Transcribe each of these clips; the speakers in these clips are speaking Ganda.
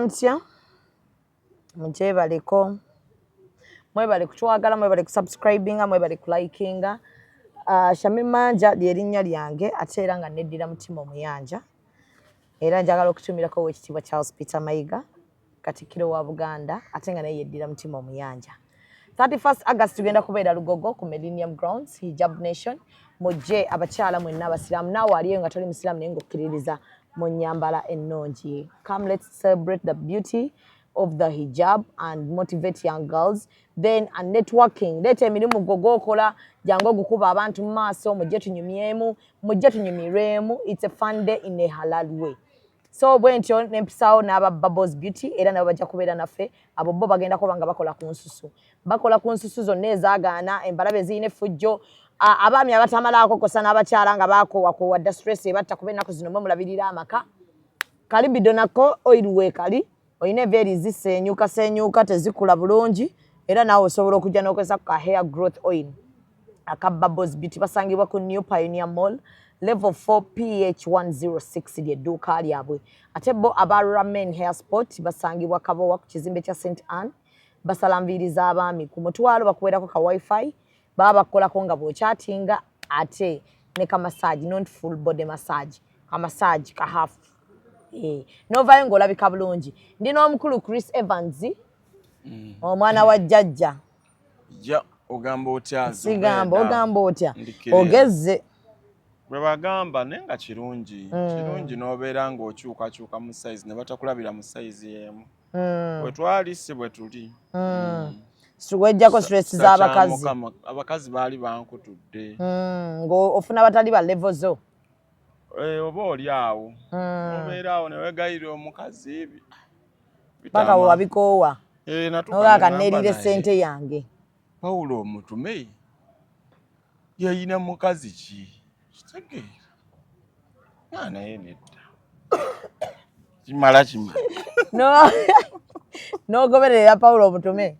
mutya mujebaleko mwebale kutwagala mwebale kusubscribinga mwebale kulikinga Shamim Manja lyerinnya lyange ate era nga neddira mutima omuyanja era njagala okutumirako wekitiibwa Charles Peter Mayiga Katikkiro wa Buganda ate nga naye yeddira mutima omuyanja 31st August tugenda kubeera Lugogo ku Millennium Grounds Hijab Nation mujje abakyala mwenna abasiraamu naawe aliyo nga toli musiraamu naye ng'okkiririza mu nnyambala ennungi. Come, let's celebrate the beauty of the hijab and motivate young girls. Then a networking. Leeta emirimu gw'okola jangu ogukuba abantu mu maaso mujje tunyumyemu mujje tunyumirwemu. It's a fun day in a halal way. So bwe ntyo nempisaawo n'aba Bubbles Beauty era nabo bajja kubeera naffe abo bo bagenda kuba nga bakola ku nsusu. Bakola ku nsusu zonna ezaagaana embalabe ziyina effujjo abaami abatamalaako kosa n'abakyala nga baakoowa dda stress ebatta kuba ennaku zino mwe mulabirira amaka kalibido nako oil weekali oyina ebeeri zisenyuuka tezikula bulungi era naawe osobola okujja n'okozesa ku hair growth oil aka Bubbles Beauty basangibwa ku New Pioneer Mall level 4 PH 106 ly'edduuka lyabwe ate bo aba Ramen Hair Sport basangibwa Kabowa ku kizimbe kya St Anne basala nviiri z'abaami ku mutwalo bakuweerako ka wifi baba bakolako nga bw'okyatinga ate ne ka massage not full body massage ka massage ka half novayo ng'olabika bulungi ndina omukulu Chris Evans omwana wa jjajja ogamba otya sigamba ogamba otya ogezze bwe bagamba naye nga kirungi n'obeera ng'okyukakyuka mu size ne batakulabira mu size y'emu bwe twali si bwe tuli Wejjako stress z'abakazi abakazi baali bankutudde ng'ofuna abatali ba level zo oba oli awo obeera awo ne wegayira omukazi paka wabikoowa nolwaka neerire ssente yange Pawulo omutume yayina mukazi ki kitegeera naye nedda kimala n'ogoberera Pawulo omutume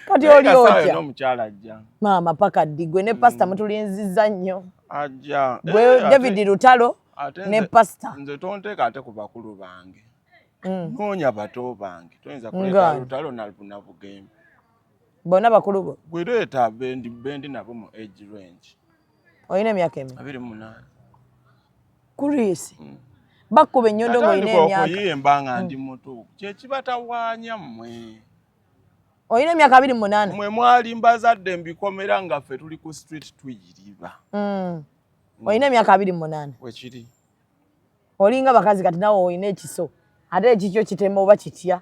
kati oli otya n'omukyala ajja maama paka ddigwe ne pasita mutulinzizza nnyo ajja gwe David Lutalo ne pasita nze tonteeka ate ku bakulu bange noonya bato bange toyinza kuleeta Lutalo na Bugembe bonna bakulu bo gwe leeta bendi nabo mu age range oyina emyaka emi 28 Chris bakkuba ennyondo ng'olina emyaka okuyimba nga ndi muto kyekibatawaanya mmwe oyina emyaka 28 mmwe mwali mbazadde mbikomera nga ffe tuli ku street tuyiriba oyina emyaka 28 wekiri olinga bakazi kati nawe oyina ekiso ate ekikyo kitema oba kitya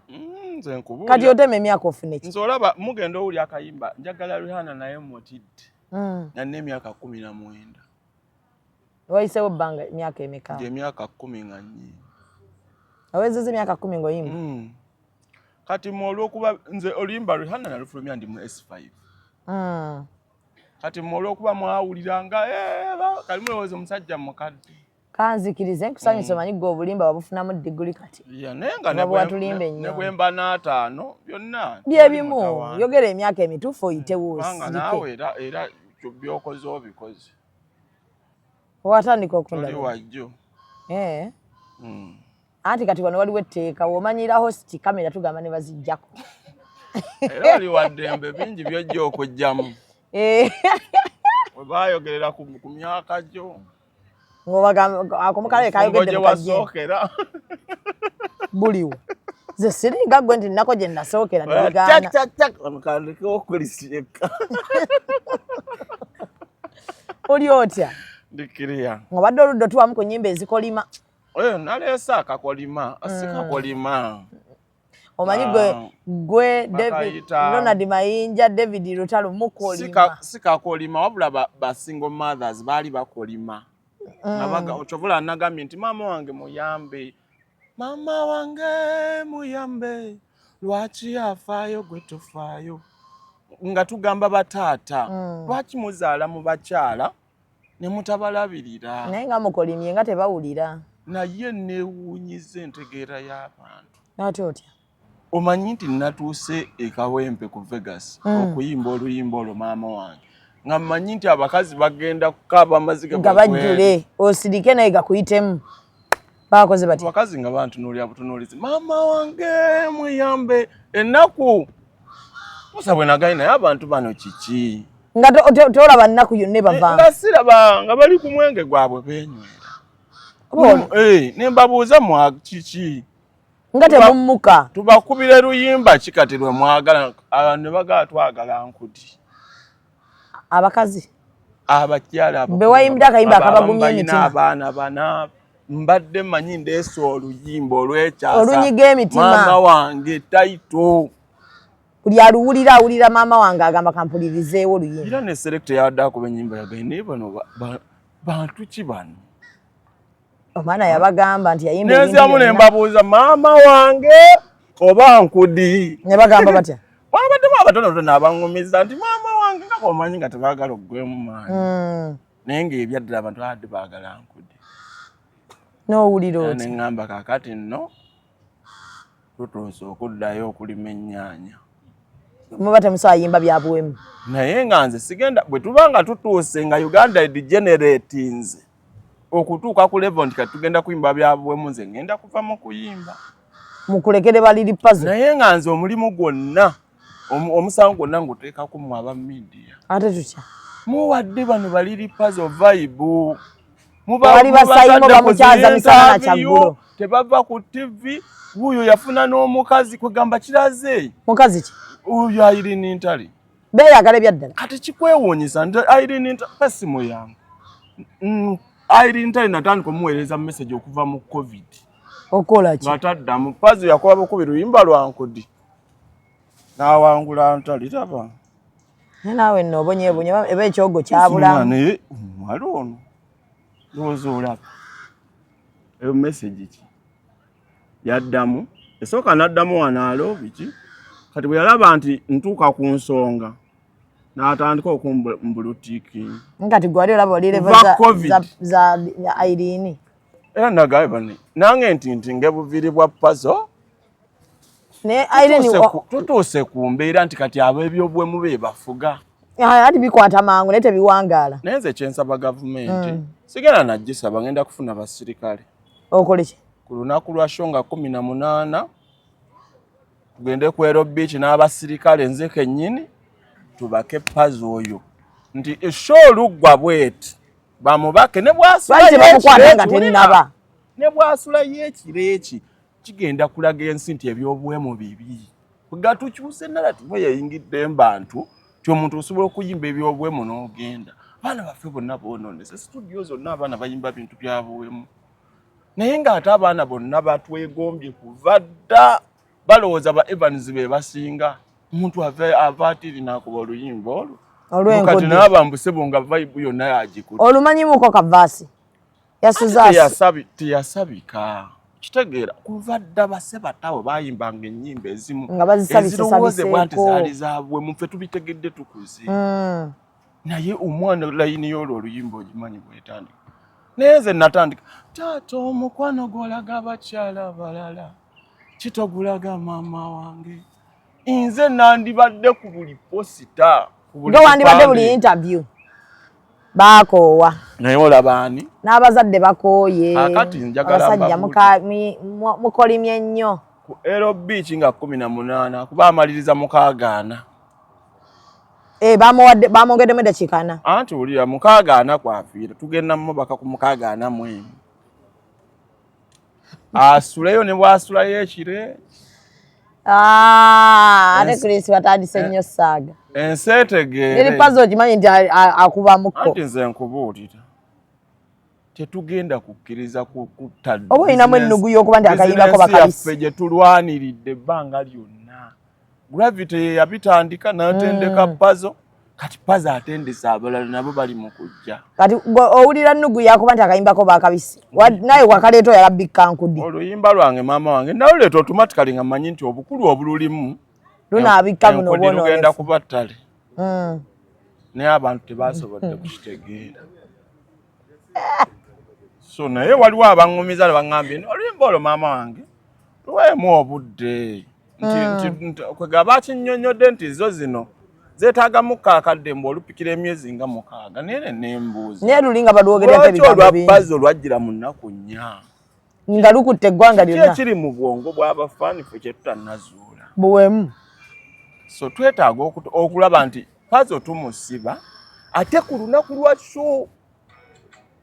nze nkubuulira kati otema emyaka ofune ki nze olaba mugenda owuli akayimba njagala Rihanna naye mutidde nalina emyaka 19 wayiseewo ebbanga emyaka emeka emyaka 10 nga nnyini awezezza emyaka 10 ng'oyimba kati olw'okuba nze oluyimba Rihanna nalufulumya ndi mu S5 kati olw'okuba mwawuliranga kali mulowooza omusajja mukadde kanzikirize nkusanyusa omanyi gwe obulimba wabufunamu diguli kati naye nga ne bwemba n'ataano byonna byebimu yogera emyaka emituufu oyitewo nga naawe era byokoze obikoze watandika okutunda oli wajjo anti kati wano waliwo etteeka w'omanyira hosti kamera tugamba ne baziggyako era oli waddembe bingi byojja okujjamu we baayogerera ku myaka gyo akomukalabe kayogedde wasookera buliwo ze siringa gwe nti nnako gye nasookera nekandikewo kulisireka oli otya ndikiriya ng'obadde oludda otuwamu ku nnyimba ezikolima naleese akakolima sikakolima omanyi gwe Ronald Mayinja David Lutalo mukolima sikakolima wabula ba single mothers baali bakolima kyovula nagambye nti maama wange muyambe lwaki afaayo gwe tofaayo nga tugamba bataata lwaki muzaala mu bakyala ne mutabalabirira naye nga mukolimye nga tebawulira naye neewuunyiza entegeera y'abantu ate otya omanyi nti natuuse ekawempe ku Vegas okuyimba oluyimba olwo maama wange nga mmanyi nti abakazi bagenda kukaaba amaziga nga bajjule osirike naye gakuyitemu bakoze bati bakazi nga bantunuulira butunuulizi maama wange muyambe ennaku musabwe nagayi naye abantu bano kiki nga tolaba nnaku yonna bavanga nga siraba nga bali ku mwenge gwabwe benywera ne mbabuuza mwa kiki nga temummuka tubakubire luyimba kikati lwe mwagala ne bagala twagala nkudi abakazi abakyala be wayimbira akayimba akabagumya emitima abaana bana mbadde manyi ndeesa oluyimba olwekyasa olunyiga emitima maama wange taito buli aluwulira awulira maama wange agamba kampulirizeewo oluyimba era ne selector yawadde akuba ennyimba yagaye naye bano bantu ki bano omwana yabagamba nti yayimba nenziamu ne mbabuuza maama wange oba nkudi ne bagamba batya wabaddemu abatonotono abaŋŋumiza nti maama wange nga omanyi nga tebaagala oggwemu maanyi naye ng'ebyaddala abantu abadde baagala nkudi n'owulira oti ne ŋŋamba kaakati nno tutuuse okuddayo okulima ennyaanya muba temusobola yimba byabuwemu naye nga nze sigenda bwe tuba nga tutuuse nga Uganda degeneratinze okutuuka ku level nti kati tugenda kuyimba byabuwemu nze ngenda kuva mu kuyimba mukulekere baliri puzzle naye nga nze omulimu gwonna omusango gwonna nguteekako mu aba media ate tutya muwadde bano baliri puzzle vibe bali basayimo bamukyaza misana na kyaggulo tebava ku TV wuyo yafuna n'omukazi kwegamba kiraze mukazi ki uyo Irene Ntale beeyagala ebyaddala kati kikwewuunyisa nti Irene Ntale pesimu yange Irene Ntale natandika omuweereza message okuva mu COVID okola ki ngataddamu puzzle yakuba bukubi luyimba lwa nkudi n'awangula Ntale taba naawe nno obonyebonye eba ekyogo kyabulamu naye mwali ono lowooza olaba eyo message ki yaddamu esooka n'addamu wanaalo biki kati bwe yalaba nti ntuuka ku nsonga n'atandika okumbulutiiki ngati gwali olaba oli level za Irene era nagaye bane nange nti ngebuviiri bwa puzzle ne Irene tutuuse ku mbeera nti kati ab'ebyobuwemu be bafuga ati bikwata mangu naye tebiwangaala naye nze kyensaba gavumenti sigenda nagisaba ngenda kufuna basirikale okole ki ku lunaku lwa sho nga 18 tugende ku Ero Beach n'abasirikale nze kennyini tubake puzzle oyo nti esho oluggwa bweti bamubake ne bwasula y'ekiro kigenda kulaga ensi nti ebyobuwemu bibi gatukyuse narrative yayingidde mbantu omuntu osobola okuyimba ebyobuwemu n'ogenda abaana baffe bonna boononese studio zonna abaana bayimba bintu byabuwemu naye ng'ate abaana bonna batwegombye kuva dda balowooza ba Evans be basinga omuntu ava atiri n'akuba oluyimba olwo kati n'abambuse bonga vibe yonna yagikuta olumanyimuko kavaasi yasuzaasi teyasabika kitegeera kuva dda bassebatawo bayimbanga ennyimba ezimu ezirowoozebwa nti zaali zaabwemu ffe tubitegedde tukuze naye omwana layini y'olwo oluyimba ogimanyi bwetandika naye nze natandika taata omukwano gw'olaga abakyala abalala kitogulaga maama wange nze nandibadde ku buli posita nga wandibadde buli interview bakoowa naye olabaani n'abazadde bakooye akati njagala abasajja mukolimye nnyo ku Ero Beach nga 18 kuba amaliriza mukaagaana bamwongeddemu eddakiika 4 anti wulira mukaagaana kwafiira tugenda mubaka ku mukaagaana mwemu asuleyo ne bwasulayo ekire ate Chris batandise nnyo saaga ensi etegeere eri puzzle okimanyi nti akubamuko anti nze nkubuulira tetugenda kukkiriza kutta oba olinamu ennugu y'okuba nti akayimbako bakabisi yaffe gye tulwaniridde ebbanga lyonna gravity ye yabitandika n'atendeka puzzle kati puzzle atendesa abalala nabo bali mu kujja kati owulira nnugu yakuba nti akayimbako bakabisi naye wakaleeta oyalabikka nkudi oluyimba lwange maama wange naluleeta automatically nga mmanyi nti obukulu obululimu lunaabikka buno lugenda kuba ttale naye abantu tebasobodde kukitegeera so naye waliwo abaŋŋumiza ne baŋŋambye oluyimba olwo maama wange luweemu obudde nti kwegaba bakinnyonnyodde nti zo zino zeetaagamu kaakadde mbu olupikira emyezi nga 6 naye nembuuza naye luli nga balwogerako ebigambo bingi olwa puzzle lwajjira mu nnaku 4 nga lukutte eggwanga lyonna kiri mu bwongo bw'abafaani ffe kye tutannazuula buwemu so twetaaga okulaba nti pazo tumusiba ate ku lunaku lwa show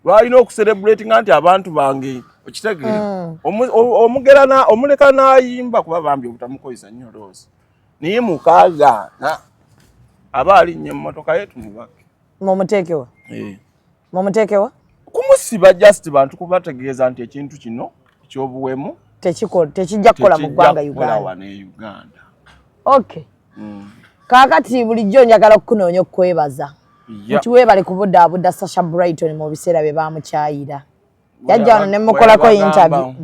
lwalina okucelebratinga nti abantu bange okitegeera omuleka n'ayimba kuba bambi obutamukozesa nnyo loozi naye mukaagaana aba alinnye mu mmotoka ye tumubake mumuteekewa kumusiba just bantu kubategeeza nti ekintu kino ekyobuwemu tekijja kukola mu ggwanga Uganda. Okay. Kaakati bulijjo njagala okukunoonya okwebaza nti weebale kubudaabuda Sacha Brighton mu biseera bye baamukyayira yajja wano ne mukolako interview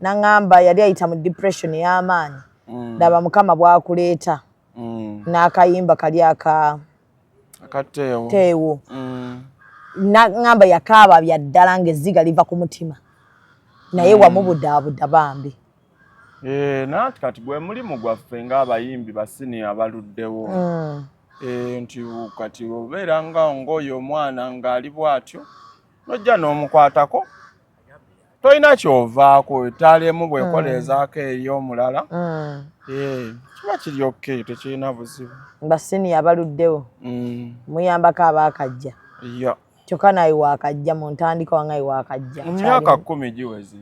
n'aŋŋamba yali ayita mu depression y'amaanyi ndaba mukama bw'akuleeta n'akayimba kali akateewo n'aŋŋamba yakaaba bya ddala ng'ezziga liva ku mutima naye wamubudaabuda bambi naati kati gwe mulimu gwaffe ng'abayimbi basini abaluddewo nti kati obeera ng'oyo omwana ng'ali bw'atyo nojja n'omukwatako tolina kyovaako etaalemu bw'ekoleezaako eri omulala kiba kiri okke tekirina buzibu basini abaluddewo muyambako abaakajja kyokka naye waakajja mu ntandika wangaye waakajja mu myaka 10 giweze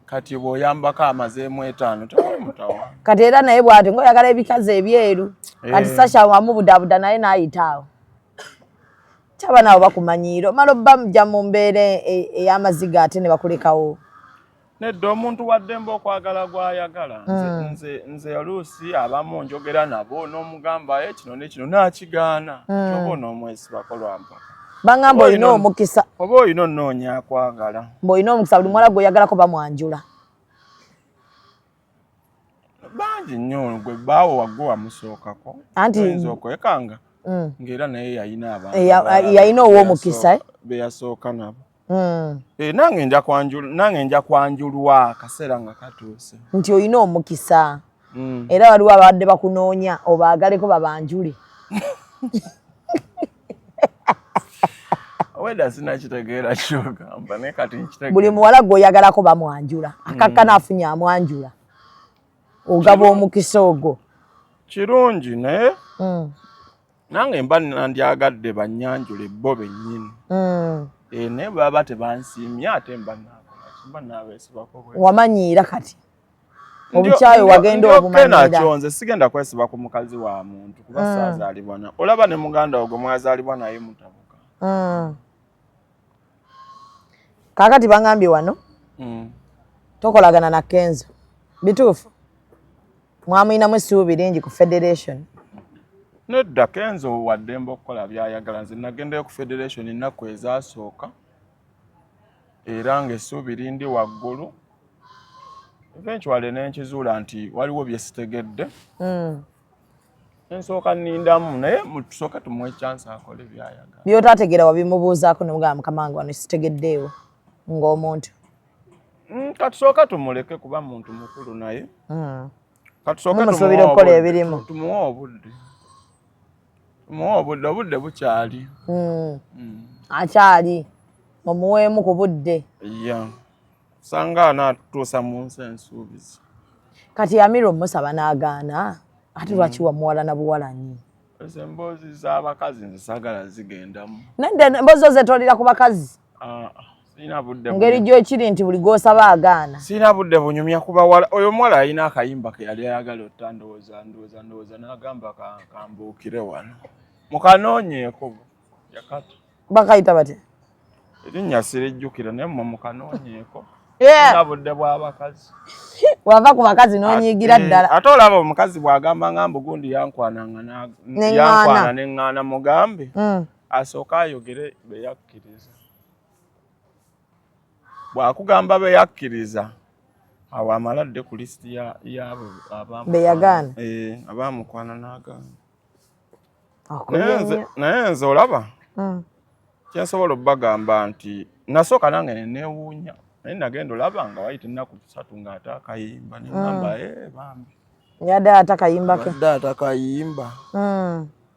kati bw'oyambako amazeemu 5 tewali mutawa kati era naye bw'ati ng'oyagala ebikazi ebyeru kati Sacha wamubudaabuda naye n'ayitaawo kyaba naawe bakumanyiira omala obba mujja mu mbeera ey'amaziga ate ne bakulekawo nedda omuntu waddemba okwagala gw'ayagala nze oluusi abamu njogera nabo n'omugamba kino ne kino n'akigaana kyoba onoomwesibako lwampaka baŋŋamba olina omukisa oba olina onnoonya akwagala mbw'olina omukisa buli muwala gw'oyagalako bamwanjula bangi nnyo gwe bbaawo waggwe wamusookako oyinza okwekanga ng'era naye yalina ow'omukisa be yasooka nabo nange nja kwanjulwa akaseera nga katuuse nti olina omukisa era waliwo abadde bakunoonya obaagaleko babanjule weda sinakitegeera kyogamba naye kati nkitegeera buli muwala gw'oyagalako bamwanjula akakkana afunye amwanjula ogaba omukisa ogwo kirungi naye nange mba nandyagadde bannyanjule bo bennyini naye baba tebansiimye ate mba naabeesibako wamanyiira kati obukyawe wagenda obumanyiira nakyo nze sigenda kwesiba ku mukazi wa muntu kuba saazaalibwa na olaba ne muganda ogwo mwazaalibwa naye mutabuka kaakati baŋŋambye wano tokolagana na Kenzo bituufu mwamuyinamu essuubi lingi ku federation nedda Kenzo waddemba okukola byayagala nze nagendayo ku federation ennaku ezaasooka era ng'essuubi lindi waggulu eventually nenkizuula nti waliwo bye sitegedde ensooka nnindamu naye tusooke tumuwe chance akole byayagala by'otaategeera wabimubuuzaako ne mugamba mukama wange wano sitegeddeewo ng'omuntu katusooka tumuleke kuba muntu mukulu naye mumusuubira okukola ebirimu tumuwe obudde bukyali akyali mumuweemu ku budde sanga anaatuusa mu nsi ensuubizi kati Amiro musaba n'agaana ate lwaki wamuwala na buwalanyi emboozi z'abakazi nze saagala zigendamu nadde emboozi zo zetolera ku bakazi ngeri gyokiri nti buli gw'osaba agaana sirina budde bunyumya kubawala oyo omuwala alina akayimba ke yali ayagala otandowooza n'agamba kambuukire wano mukanoonyeeko yakati bakayita bate erinnya sirijjukira naye mmwe mukanoonyeeko sirina budde bw'abakazi wava ku bakazi n'onyiigira ddala ate olaba omukazi bw'agamba ngamba gundi yankwana neŋŋaana mugambe asooka ayogere beyakkiriza bw'akugamba beyakkiriza awo amala dde ku lisiti y'abo beyagaana abaamukwana n'agaana naye nze olaba kyensobola obbagamba nti nasooka nange neneewuunya naye nagenda olaba nga wayita ennaku 3 ng'ate akayimba neŋŋamba bambi yadde atakayimba ke adde atakayimba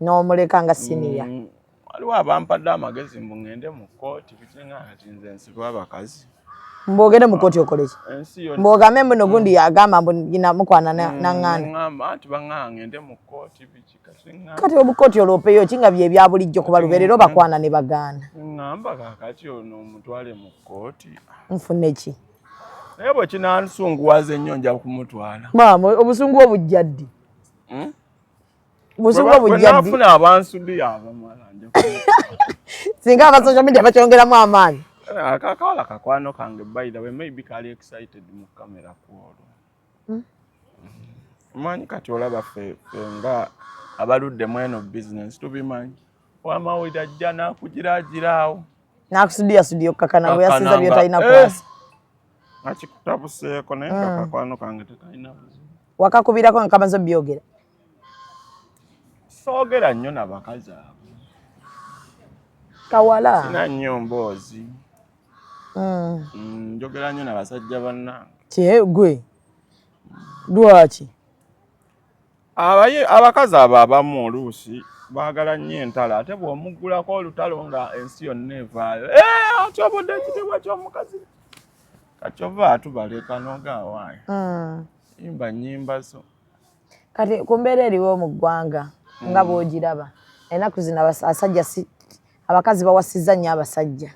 n'omuleka nga siniya waliwo abampadde amagezi mbu ŋŋende mu kkooti bikiringa ati nze nsibwa abakazi mbogere mu koti okolechi mbogambe mbuno gundi yagamba mbu gina mukwana nangana ngamba ati bangange nde mu koti biki kati obukoti olopeyo kinga bye bya bulijjo kuba luberero bakwana ne bagana ngamba kakati ono omutwale mu koti nfune ki ebo kinansunguwaze nnyo nja kumutwala mama obusungu obujjaddi obusungu obujjaddi nafuna abansudi abamala nja singa aba social media bakyongeramu amaanyi kakawala kakwano kange by the way maybe kali excited mu kamera kwolo manyi kati olaba fe nga abaludde mweno business tubimanyi wamawulire ajja nakugiragiraawo nakusudiya kakana bwe yasinza byotalina kwasa nakikutabuseeko naye kakwano kange tetalina buzibu wakakubirako nkamaze byogera soogera nnyo nabakazi abo kawala sina nnyo mboozi njogera nnyo nabasajja bannange kyegwe lwaki abakazi abo abamu oluusi baagala nnyo entalo ate bw'omuggulako olutalo nga ensi yonna evaayo ati obudde ekitiibwa ky'omukazi kati ova atubaleka n'ogawaayo imba nnyimba zo kati ku mbeera eriwo mu ggwanga nga bw'ogiraba ennaku zino abasajja abakazi bawasizza nnyo abasajja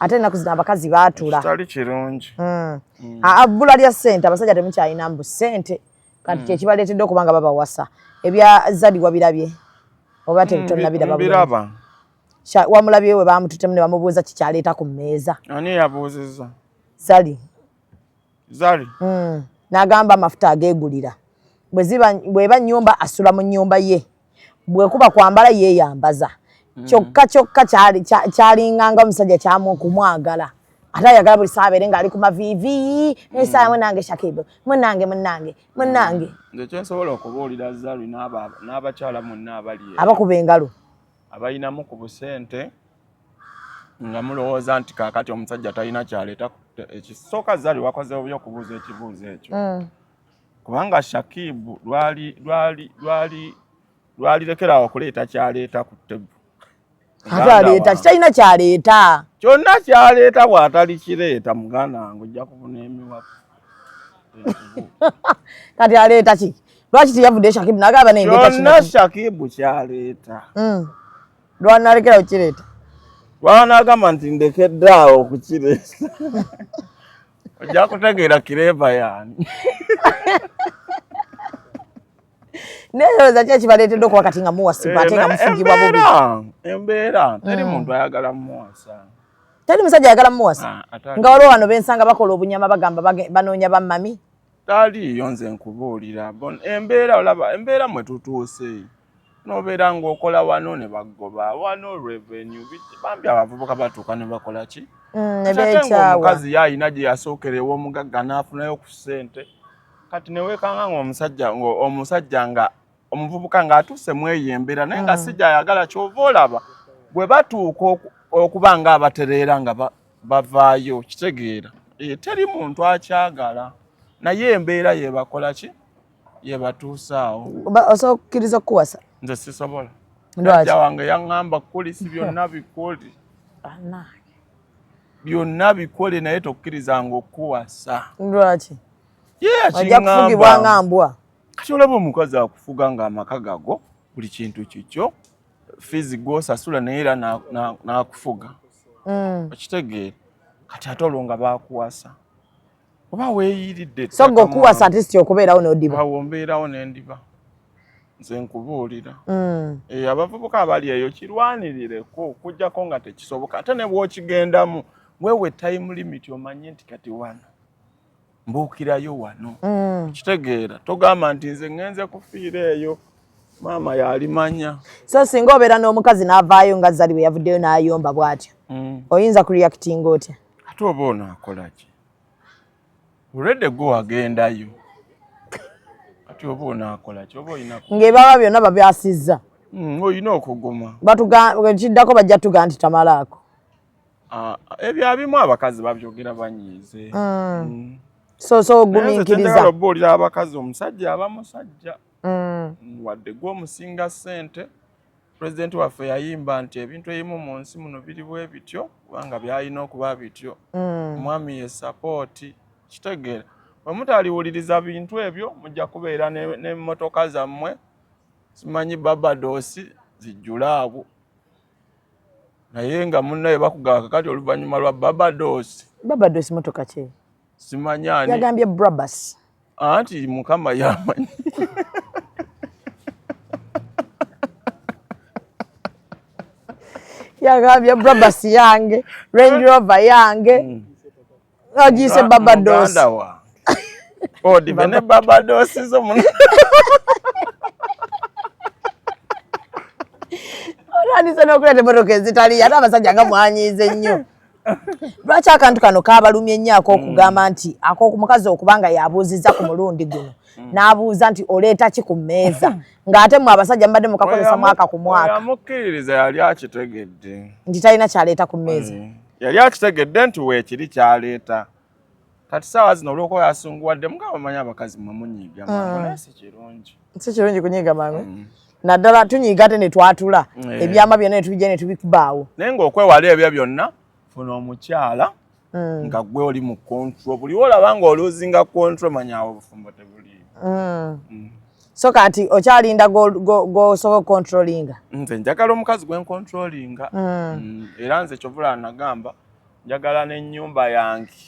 ate ennaku zino abakazi baatula kitali kirungi bbula lya ssente abasajja temukyalina mbu ssente kati kyekibaleetedde okuba nga babawasa ebya zali wabirabye oba tonnabiraba wamulabye we bamututemu ne bamubuuza kikyaleeta ku mmeeza ani yabuuzizza zali n'agamba amafuta ageegulira bweba nnyumba asula mu nnyumba ye bwekuba kwambala yeeyambaza kyokka kyalinganga omusajja kumwagala ate ayagala buli saa abeere ng'ali ku maviivi esaawa munange Shakibu munange nze kyensobola okubuulira Zalwi n'abakyala munna abali abakuba engalo abayinamu ku busente nga mulowooza nti kaakati omusajja talina kyaleeta ekisooka Zalwi wakoze obubi okubuuza ekibuuzo ekyo kubanga Shakibu lwalirekerawo okuleeta kyaleeta ku ttebbu ate aleeta kitalina kyaleeta kyonna kyaleeta bw'atali kireeta muganda wange ojja kubuna emiwafu kati aleeta ki lwaki tiyavudde Shakibu n'agamba kyonna Shakibu kyaleeta lwanalekera okukireeta lwanagamba nti ndekedde awo okukireeta ojja kutegeera kireeva yaani neeroza ki ekibaleetedde okuba kati nga muwasibwa ate nga mufugibwa bubi embeera teri muntu ayagala mumuwasa teri musajja ayagala mumuwasa nga waliwo wano bensanga bakola obunyama bagamba banoonya bammami taliiyo nze nkubuulira embeera olaba embeera mwe tutuuse n'obeera ng'okola wano ne bagoba wano revenue bambi abavubuka batuuka ne bakola ki ate ng'omukazi yaalina gye yasookera ew'omugagga n'afunayo ku ssente kati neweekanga ng'omusajja nga omuvubuka ng'atuuse mu eyo embeera naye nga si gy'ayagala kyova olaba bwe batuuka okuba nga abatereera nga bavaayo kitegeera teri muntu akyagala naye embeera yebakola ki yebatuusaawo osobola okukkiriza okukuwasa nze sisobola jjajja wange yaŋŋamba kulisi byonna bikole byonna bikole naye tokkirizanga okukuwasa lwaki ojja kufugibwa nga mbwa kati olaba omukazi akufuga ng'amaka gago buli kintu kikyo fiizi gw'osasula naye era n'akufuga okitegeera kati ate olwo nga baakuwasa oba weeyiridde so gwe okuwasa ate si okubeerawo n'odiba awo mbeerawo n'endiba nze nkubuulira abavubuka abali eyo kirwanirireko okuggyako nga tekisoboka ate ne bw'okigendamu weewe time limit omanye nti kati wano mbuukirayo wano kitegeera togamba nti nze ngenze kufiira eyo maama yalimanya so singa obeera n'omukazi n'avaayo nga Zali bwe yavuddeyo n'ayomba bw'atyo oyinza kureactinga otya ate oba onaakola ki olwedde gwe wagendayo ati oba onaakola ki oba olina ng'ebaba byonna babyasizza olina okuguma kiddako bajja tuga nti tamalaako ebyo abimu abakazi babyogera banyiize so ogumiikiriza obuulira abakazi omusajja aba musajja wadde gwe omusinga ssente president waffe yayimba nti ebintu ebimu mu nsi muno biri bwe bityo kubanga byalina okuba bityo omwami ye support kitegeera bwe mutaliwuliriza bintu ebyo mujja kubeera n'emmotoka zammwe simanyi Barbados zijjula abo naye nga munnaye bakugaba kati oluvannyuma lwa Barbados motoka ki simanyani yagambye Brabus anti mukama yamanyi yagambye Brabus yange Range Rover yange agise Barbados odi bene Barbados zo muno Anise nokulete motoka ezitali ate abasajja nga mwanyiize nnyo lwaki akantu kano kaabalumye nnyo ak'okugamba nti ak'omukazi okubanga yabuuzizza ku mulundi guno n'abuuza nti oleeta ki ku mmeeza ng'ate mmwe abasajja mbadde mukakozesa mwaka ku mwaka yamukkiririza yali akitegedde nti talina kyaleeta ku mmeeza yali akitegedde nti weekiri kyaleeta kati saawa zino olwokuba yasunguwadde mugaba bamanyi abakazi mwemunyiiga mangu naye si kirungi kunyiiga mangu naddala tunyiiga ate ne twatula ebyama byonna ne tubijja ne tubikubaawo naye ng'okwewala ebyo byonna funa omukyala nga gwe oli mu control buli olaba nga oluzinga control manyawo obufumbo tebuliiwo so kati okyalinda gosobola controllinga nze njagala omukazi gwe ncontrollinga era nze kyovula nagamba njagala n'ennyumba yange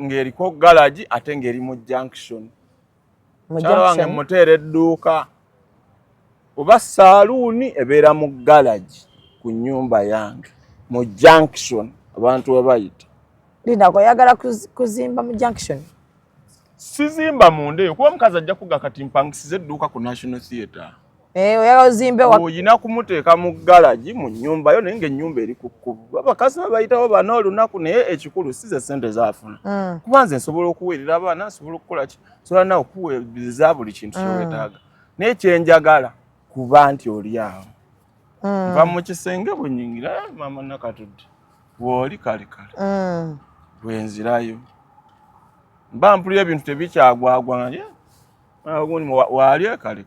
ng'eriko garage ate ng'eri mu junction mukyala wange muteera edduuka oba saaluuni ebeera mu garage ku nnyumba yange mu junction abantu we bayita linda koyagala kuzimba mu junction sizimba mundeyo kuba omukazi ajja kuga kati mpangisiza edduuka ku National Theatre oyagala ozimbe oyina kumuteeka mu garage mu nnyumba yo naye ng'ennyumba eri ku kkubo abakazi bayitawo bana olunaku naye ekikulu si ze ssente zaafuna kuba nze nsobola okuweerera abaana nsobola okukola ki nsobola nawe okuweereza buli kintu kyewetaaga naye kyenjagala kuba nti oli awo nva mu kisenge bwe nnyingira maama Nakatudde bw'oli kale bwenzirayo mba mpulira ebintu tebikyagwagwa waali kale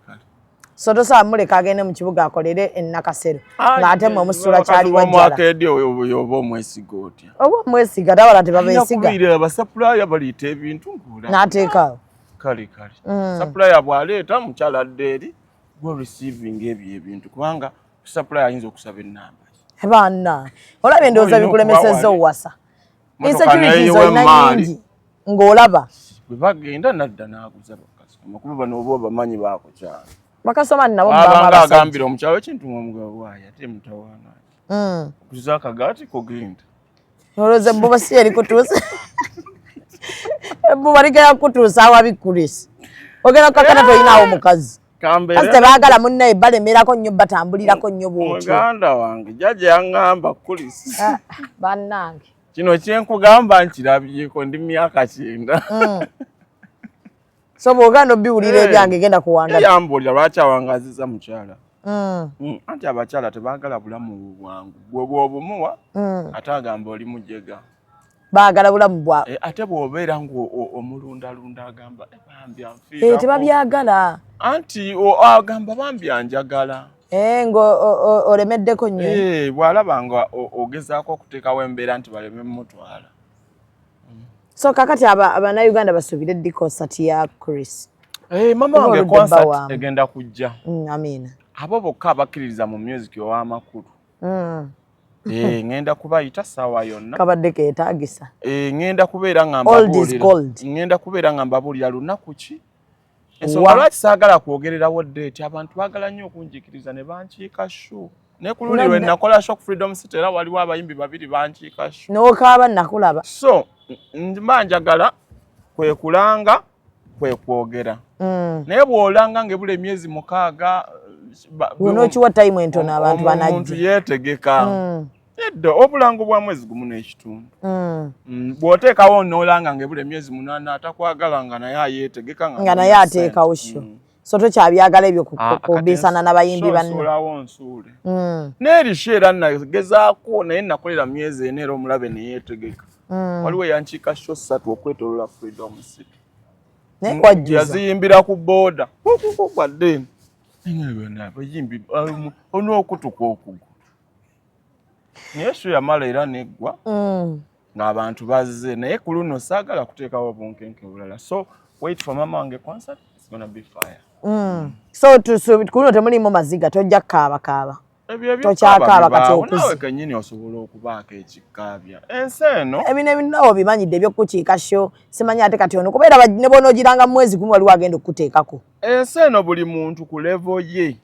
so tosaba muleka agende mu kibuga akolere Nakasero ng'ate mwe musula kyali wajjala omwaka edi oba omwesiga otya oba omwesiga tabala tebabeesiga kubira abasapulaya baliita ebintu nkula n'ateekaawo kale sapulaya bw'aleeta mukyala adde eri gwe receiving ebyo ebintu kubanga sapulaya ayinza okusaba ennamba baana olaba endowooza bikulemesezza owasa insecurities olina nyingi ng'olaba bwe bagenda nadda n'aguza bakasoma kuba bano oba bamanyi baakukyala bakasoma nabo abanga agambira omukyalo ekintu ng'omugabo waayo ate mutawaana okuza akagaati kugenda olowooza ebbuba si yeri kutuusa ebbuba ligera kutuusa awabikkulisi ogenda kukakana toyinaawo mukazi kasi tebaagala munnaye balemerako nnyo batambulirako nnyo bwotyo muganda wange jjajja yaŋŋamba kulisi bannange kino kyenkugamba nkirabyeko ndi myaka 9 so bw'ogenda obbiwulira ebyange genda kuwanga yambuulira lwaki awangaziza mukyala anti abakyala tebaagala bulamu bwangu bwe bw'obumuwa ate agamba oli mujega baagala bulamu bwa ate bw'obeera ng'omulundalunda agamba bambi anfiirako tebabyagala anti agamba bambi anjagala ng'olemeddeko nnyo bw'alaba nga ogezaako okuteekawo embeera nti baleme mutwala so kakati abannayuganda basuubire ddi konsati ya Chris mama wange concert egenda kujja amina abo bokka abakkiririza mu music ow'amakulu ngenda kubayita ssaawa yonna kabadde keetaagisa ngenda kubeera ngenda kubeera nga mbabuulira lunaku ki ensonga lwaki saagala kwogererawo ddeeti abantu baagala nnyo okunjikiriza ne bankiika shu naye ku lundi lwe nakola shock freedom city era waliwo abayimbi 2 bankiika shu n'okaaba nakulaba so mba njagala kwe kulanga kwe kwogera naye bw'olanga ng'ebula emyezi 6 onookiwa time entono abantu banajja omuntu yeetegeka edda obulango bwa mwezi gumu n'ekitundu bw'oteekawo n'olanga ng'ebula emyezi 8 atakwagala nga naye ayeetegeka nga naye ateekawo sho so tokyabyagala ebyo kubiisana n'abayimbi bannosolawo nsuule n'erisho era nagezaako naye nakolera myezi 4 era omulabe neyeetegeka waliwo yankiika sho 3 okwetolola freedom city yaziyimbira ku booda gwadde Ngewe na bayimbi onokutuka okugu. Yesu yamala era neggwa. N'abantu bazze naye ku luno saagala kuteekawo bunkenke bulala. So wait for mama wange concert, it's gonna be fire. So kuno temulimu maziga tojja kaaba. Tokyakaaba kati okuzi. Nawe kennyini osobola okubaako ekikaabya. Ensi eno ebinawo bimanyidde ebyokukiika sho simanyi ate kati ono kubeera ne bonoogiranga mu mwezi gumu waliwo agenda okukuteekako. Ensi eno buli muntu ku levo ye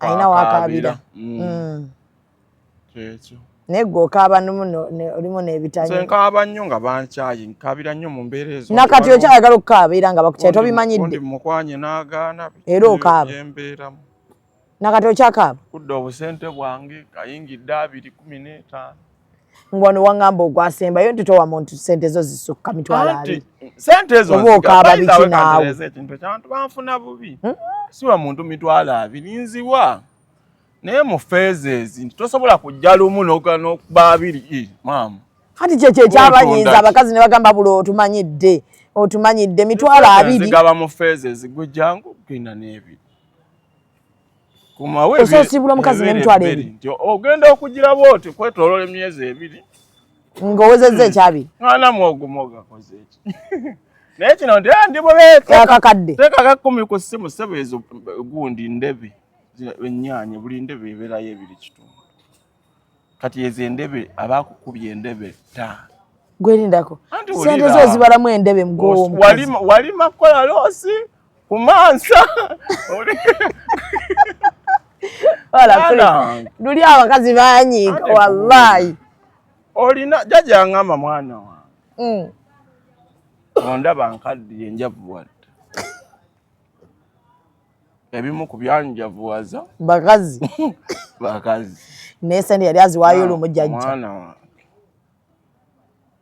alina wakaabira. Kyekyo. Naye gwe okaaba olimu n'ebitanyi. Nze nkaaba nnyo nga bankyaye, nkaabira nnyo mu mbeera ezo. Nakati okyayagala okukaaba era nga bakukyaye tobimanyidde. Ndi mukwanye n'agaana era okaaba. Embeeramu. Nakati okyakaaba. Kudde obusente bwange kayingidde 215. Ngwano wangamba ogwasembayo nti towa muntu sente zo zisukka mitwalo 2. Sente ezo oba okaaba biki naawe. Ekintu ky'abantu banfuna bubi. Siwa muntu mitwalo 2 nziwa. Naye mu phases tosobola kujja lumu n'okuba 2 maama. Kati kyekyo ekyabanyiiza abakazi ne bagamba bulo otumanyidde mitwalo 2. Zigaba mu phases gujjangu kina n'ebiri. Kumawe ososibula mukazi n'emitwalo 2. Ogenda okugira bwoti kwetoloola emyezi 2. Ng'owezezza ekyabiri. Mwana mwogumoga koze eki. Naye kino ndiboleeta. Akakadde. Teeka ka 10 ku ssimu ssebo ezo gundi ndebe. Ennyaanya buli ndebe ebeerayo 2 kitundu. Kati ezo endebe abaakukubye endebe 5. Gwelindako. Sente zo zibalamu endebe mgowo. Walima kola loosi kumansa. Wala luli abakazi banyiika wallahi. Olina jjajja ngamba mwana wange. Ondaba nkaddiye njavuwadde. Ebimu ku byanjavuwaza bakazi. Naye sente yali aziwaayo olumu jjajja. Mwana wange.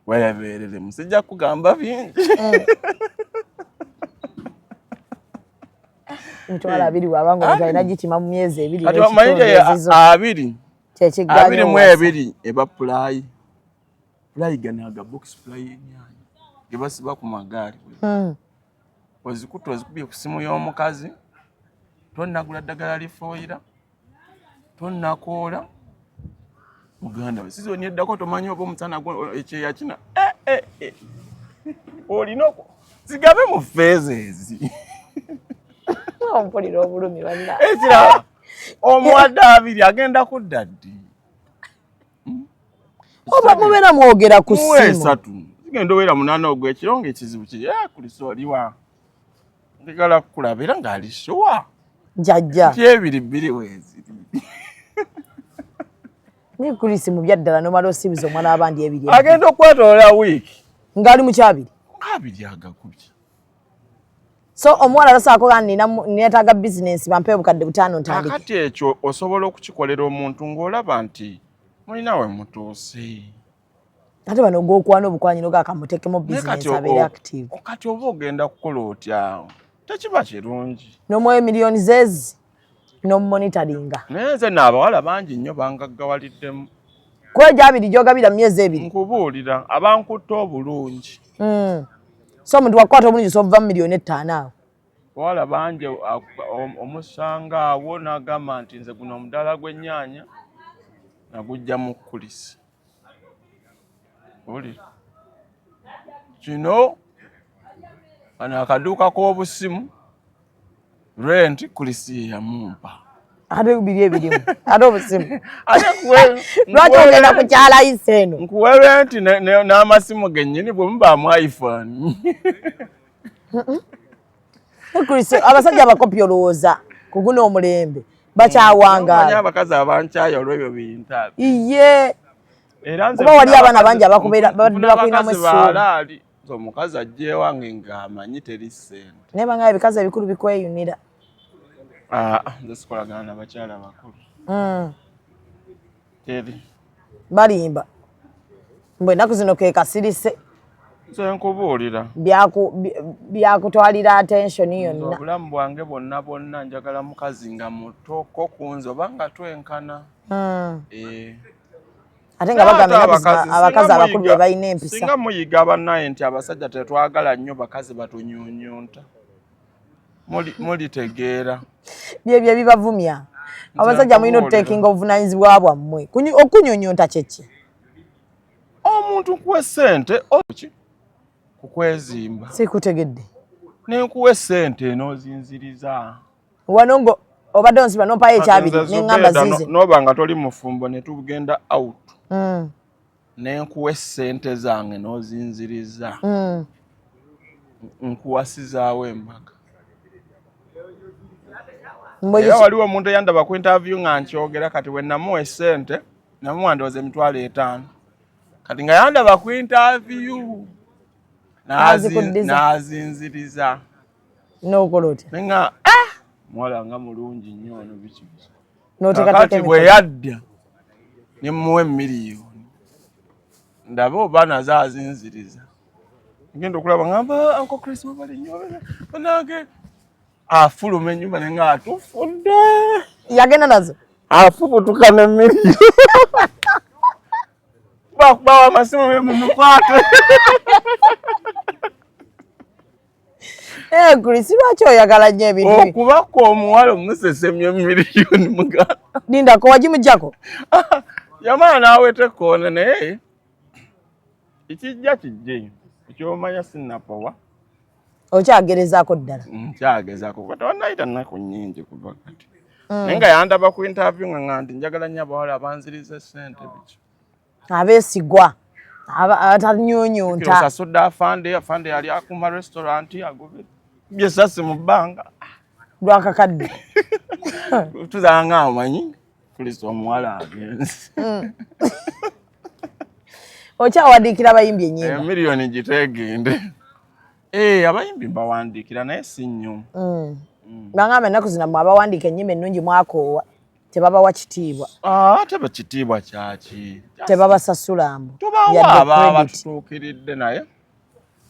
Weebeerere musijja kugamba bingi. Mitwalo 2 wabanga omuntu alina gitima mu myezi 2. Kati omanyi 2. Kyekiganya 2 eba pulayi. Pulayi ganaga box pulayi y'ennyaanya. Ge basiba ku magaali. Ozikuta ozikubye ku simu y'omukazi. Tonnagula ddagala lifuuyira. Tonnakoola. Muganda we sizoni eddako tomanyi oba omusana ekyeya kina. Olina zigabe mu phases. Ompulira obulumi bonna. Ekirala omuwadde 2 agenda kudda ddi? Oba mubeera mwogera ku ssimu. 3 zigenda obeera 8 ogw'ekiro ng'ekizibu kiri kuliso oliwa. Njagala kukulaba era ng'ali shuwa. Jjajja. Ti 2 weeziri. Ni kulisi mu byaddala nomala osibiza omwana abandi 2. Agenda okwetoola wiiki. Ngali mu kyabiri. 2 agakubye. So omwana alasaako kandi neetaaga business bampe obukadde 5 ntandike. Akati ekyo osobola okukikolera omuntu ng'olaba nti mulinawe mutuuse. Ate bano gw'okwana obukwanyiro gaakamuteekemu business abeere active. Kati oba ogenda kukola otya tekiba kirungi. N'omuwa miliyoni zezi n'omumonitoringa. Naye nze n'abawala bangi nnyo bangaggawaliddemu. Kweja 2 gy'ogabira mu myezi 2. Nkubuulira abankutta obulungi. So omuntu wakwata obulungi sova mu miliyoni 5 awo. Bawala bangi omusanga awo n'agamba nti nze guno omudaala gw'ennyaanya nagujja mu kulisi. Oli kino ano akaduuka k'obusimu rent kulisi yamumpa. Ate biri ebirimu. Ate obusimu. Ate lwaki ogenda kukyala ise eno? Nkuwe rent n'amasimu gennyini bwe muba mu iPhone. Kulisi abasajja abakopi olowooza kuguna omulembe bakyawangaala. Manyi abakazi abankyaya olw'ebyo bintu. Iye. Kuba wali abaana bangi abakubeera bakulinamu essuubi. Omukazi ajja ewange ng'amanyi teri ssente. Naye banga ebikazi ebikulu bikweyunira. Nze sikolagana n'abakyala bakulu. Teri. Balimba. Mbwe ennaku zino ke kasirise. Nze nkubuulira. Byakutwalira attention yonna. Obulamu bwange bwonna njagala mukazi nga mutooko ku nze oba nga twenkana. Ate nga bagamba abakazi abakulu be balina empisa. Singa muyiga bannaye nti abasajja tetwagala nnyo bakazi batunyuunyunta. muli tegeera bye bibavumya abasajja mulina okuteekinga obuvunaanyizibwa bwammwe okunyonyonta kyeki omuntu kuwa sente oki kukwezimba sikutegedde nenkuwa esente n'ozinziriza wano ngo obadde onsiba nompayo ekyabiri neŋŋamba ziize noba nga toli mufumbo ne tugenda out nenkuwa esente zange n'ozinziriza nkuwasizaawo embaga era waliwo omuntu eyandaba ku interview nga nkyogera kati we namuwa esente namuwa ndowooza emitwalo 5 kati nga yandaba ku interview n'azinziriza n'okola otya nenga mwala nga mulungi nnyo ono biki n'oteekateeka bwe yadda ne muwe miliyoni ndaba oba nazo azinziriza ngenda okulaba ngamba Uncle Chris wabali nnyo banange afuluma ennyumba nenga atufudde yagenda nazo afubutuka ne miliyoni bakubawa amasimu mumukwate Chris lwaki oyagala nnyo ebintu okubaka omuwala omusesemye miliyoni muganda lindako wagimujjako yamala naawete koona naye ekijja kijje ekyomanya sinnapowa okyagerezaako ddala nkyagezaako kati wanayita nnaku nnyingi kuva kati naye nga yandaba ku interview nga nti njagala nnyo abawala abanziriza sente biki abeesigwa abatanyonyonta osasudde afande yali akuma restaurant agobye byesasi mu bbanga lwakakadde tuzanga amanyi Kristo omuwala agenzi okyawandiikira abayimbi ennyimba miliyoni gitegende abayimbi mbawandiikira naye si nnyo bangamba ennaku zino mmwe abawandiika ennyimba ennungi mwakoowa tebabawa kitiibwa teba kitiibwa kyaki tebabasasula mbu tubawa aba batutuukiridde naye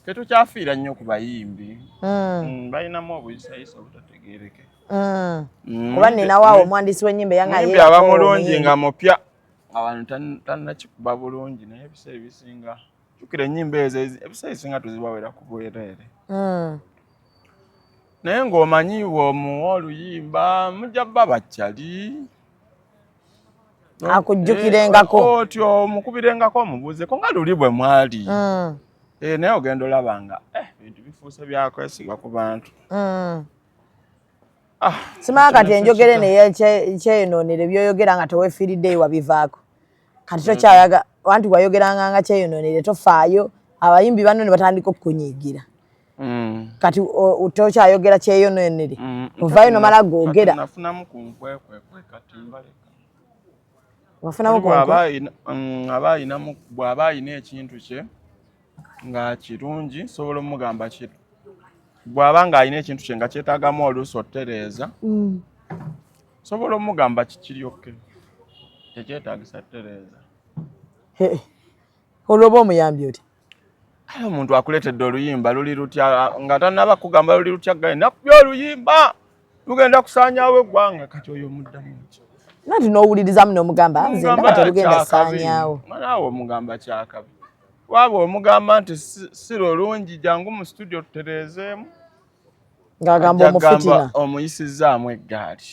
tetukyafiira nnyo ku bayimbi balinamu obuyisayisa obutategeereke kuba ninawo omwandiisi w'ennyimba yimbi aba mulungi nga mupya abantu tannakikuba bulungi naye ebiseera ebisinga jjukira ennyimba ezo ebiseera ebisinga tuzibawera ku bwereere naye ng'omanyiibwa omuwa oluyimba mujja bba bakyali akujjukirengako otyo omukubirengako omubuuzeko nga luli bwe mwali naye ogenda olaba nga ebintu bifuuse byakwesigwa ku bantu simaa kati enjogere naye kyeyonoonere byoyogera nga teweefiiridde ewa bivaako kati tokyayaga anti wayogeranga nga kyeyonoonere tofaayo abayimbi bano ne batandika okukunyiigira kati tokyayogera kyeyonoonere ovaayo nomala googera nafunamu ku nkwekwe kati mbaleka wafunamu bw'aba ayina ekintu kye nga kirungi sobola omugamba kitu bw'aba nga alina ekintu kye nga kyetaagamu oluusi otereeza sobola omugamba kikiryokke tekyetaagisa tereeza olwoba omuyambi oti omuntu akuleetedde oluyimba luli lutya nga tannaba kugamba luli lutya gaye nakubya oluyimba lugenda kusaanyaawo eggwanga kati oyo omuddamu ki nati n'owulirizamu n'omugamba nze ndaba terugenda saanyaawo naawe omugamba kyakabi waba omugamba nti si lulungi jangu mu studio tutereezeemu ng'agamba omufitina omuyisizaamu eggaali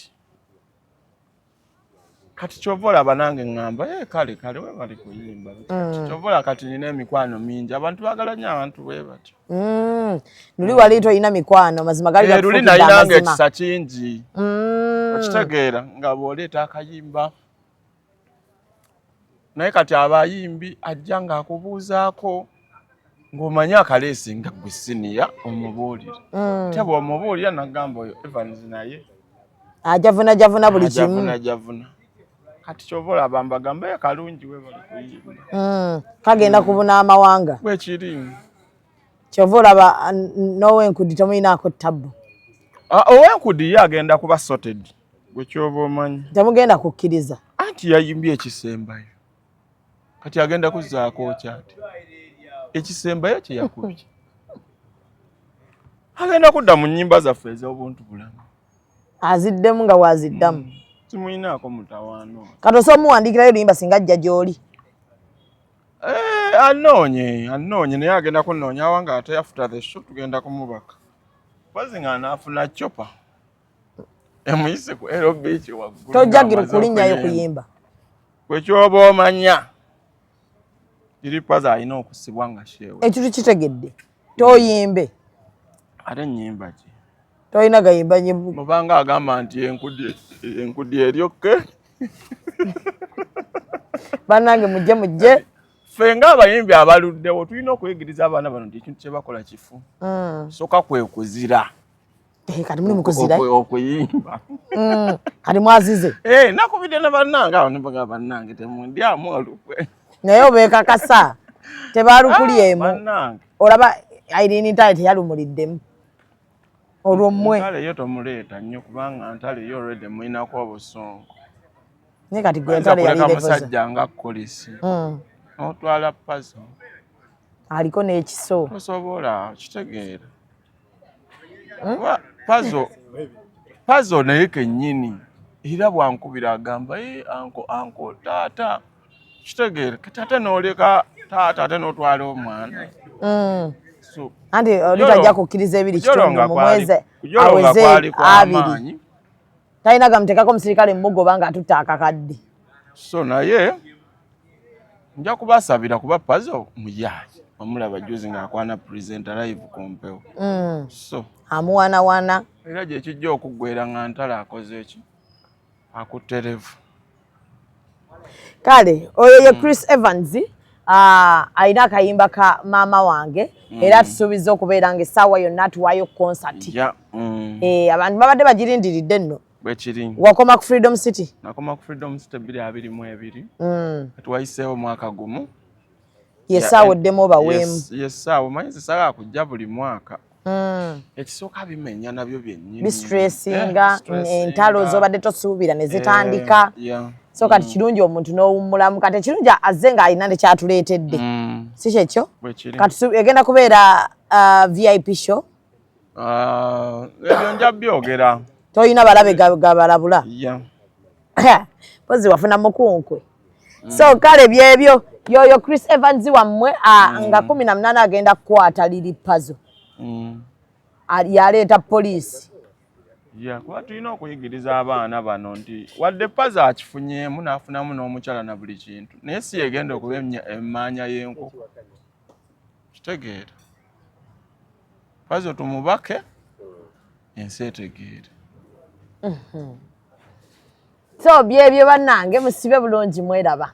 kati kyova olaba nange ŋŋamba kale we bali kuyimba kyova olaba kati nina emikwano mingi abantu baagala nnyo abantu bwe batyo luli wali toyina mikwano mazima gali luli nalinanga ekisa kingi okitegeera nga bw'oleeta akayimba naye kati abayimbi ajja ng'akubuuzaako ng'omanyi akaleesi nga gwe siniya omubuulira te bw'omubuulira nagamba oyo Evans naye ajavuna buli kimu ajavuna kati kyova olaba mbagamba kalungi we bali kuyimba kagenda kubuna amawanga bwe kiri kyova olaba n'owenkudi tomuyinaako tabbu owenkudi ye agenda kuba sorted gwe kyova omanyi temugenda kukkiriza anti yayimbye ekisembayo kati agenda kuzzaako kyati ekisembayo kye yakubye agenda kudda mu nnyimba zaffe ez'obuntu bulamu aziddemu nga waziddamu timuyinaako mutawaano kati osobola omuwandiikirayo oluyimba singa ajja gy'oli anoonye naye agenda kunoonya awanga ate after the show tugenda kumubaka Pazi nga nafuna chopa. Emuyise ku Ero Beach waggulu. Tojagira kulinnyayo kuyimba. Kwe kyoba omanya. Iri Pazi alina okusibwa nga shewe. Ekyo kitegedde. Toyimbe. Ate nnyimba ki? Toyina gayimba nyimbu. Mubanga agamba nti enkudi eryokke. Bannange mujje. Ffe ng'abayimbi abaluddewo tulina okuyigiriza abaana bano nti ekintu kye bakola kifu. Soka kwe kuzira. Kati muli mukuzira. Okuyimba. Kati mwazize. Nakubidde ne bannange awo ne bagamba bannange temundyamu olukwe. Naye obeekakasa. Tebaalukulyemu. Bannange. Olaba Irene Ntale teyalumuliddemu. Olwo mmwe. Ntale yo tomuleeta nnyo kubanga Ntale yo already muyinako obusongo. Ne kati gwe Ntale yali level. Musajja nga Kolisi. Otwala Pazo. Aliko n'ekiso. Tosobola kitegeera. Pazo naye kennyini era bwankubira agamba anko taata kitegeera taata n'oleka taata ate n'otwala omwana. Anti olitajja kukkiriza ebiri kitundu mu mwezi aweze 2. Talina gamuteekako omusirikale mmugoba nga atutta akakadde. So naye nja kubasabira kuba Pazo muyaayi. Wamulaba juzi ng'akwana presenter live ku mpewo. So amuwanawana. Era gye kijja okuggwera nga Ntale akoze eki? Akuterevu. Kale oyo ye Chris Evans alina akayimba ka maama wange era tusuubiza okubeera nga essaawa yonna tuwaayo concert. Abantu babadde bagirindiridde nno. Bwekiri. Wakoma ku Freedom City? Nakoma ku Freedom City 2022. Tuwayiseewo mwaka gumu. Yessaawa oddemu obaweemu. Yessaawa manyi zisaga kujja buli mwaka. Ekisooka bimenya nabyo byennyini. Bistressinga entalo z'obadde tosuubira ne zitandika. So kati kirungi omuntu n'owummulamu kati ekirungi azze ng'alina ne kyatuleetedde. Si kyekyo? Kati egenda kubeera VIP show. Ebyo nja byogera. Toyina balabe gabalabula. Pozi wafuna mukunkwe. So kale byebyo yoyo Chris Evans wammwe nga 18 agenda kukwata liri Pazo. Yaleeta poliisi. Kuba tulina okuyigiriza abaana bano nti wadde Pazo akifunyeemu n'afunamu n'omukyala na buli kintu naye si yegenda okuba emmanya y'enkoko. Kitegeera. Pazo tumubake ensi etegeere. So byebyo bannange musibe bulungi mweraba.